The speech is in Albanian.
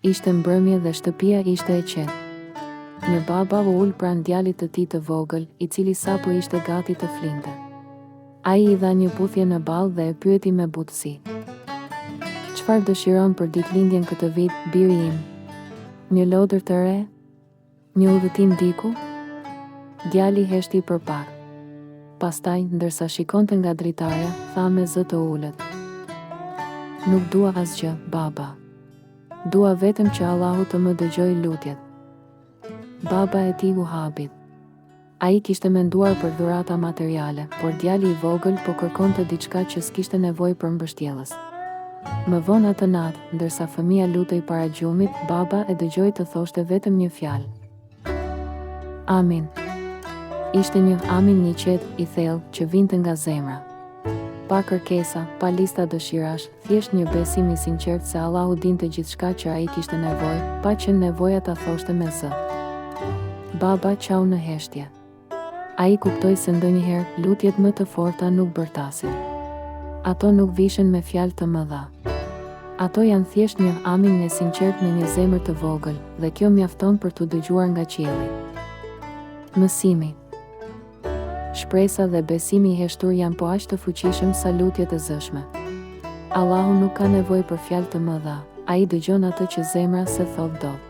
Ishte mbrëmje dhe shtëpia ishte e qetë. Një baba u ul pranë djalit të tij të vogël, i cili sapo ishte gati të flinte. Ai I dha një puthje në ballë dhe e pyeti me butësi: "Çfarë dëshiron për ditëlindjen këtë vit, biri im? Një lodër të re? Një udhëtim diku?" Djali heshti për pak. Pastaj, ndërsa shikonte nga dritarja, tha me zë të ulët: "Nuk dua asgjë, baba. Dua vetëm që Allahu të më dëgjojë lutjet." Baba e tij u hapit. Ai kishte menduar për dhurata materiale, por djali I vogël po kërkonte diçka që s'kishte nevojë për mbështjellës. Më vonë atë natë, ndërsa fëmia lutej para gjumit, baba e dëgjoi të thoshte vetëm një fjalë: "Amin." Ishte një amin I qetë, I thellë, që vinte nga zemra. Pa kërkesa, pa lista dëshirash, thjesht një besim I sinqert se Allahu dinte gjithçka që ai kishte nevojë, pa që nevoja ta thoshte me zë. Baba qau në heshtje. Ai kuptoi se ndonjëherë lutjet më të forta nuk bërtasin. Ato nuk vishen me fjalë të mëdha. Ato janë thjesht një amin e sinqert në një zemër të vogël, dhe kjo mjafton për t'u dëgjuar nga qielli. Mësimi. Shpresa dhe besimi I heshtur janë po aq të fuqishëm sa lutjet e zëshme. Allahu nuk ka nevojë për fjalë të mëdha, ai dëgjon atë që zemra se thot dot.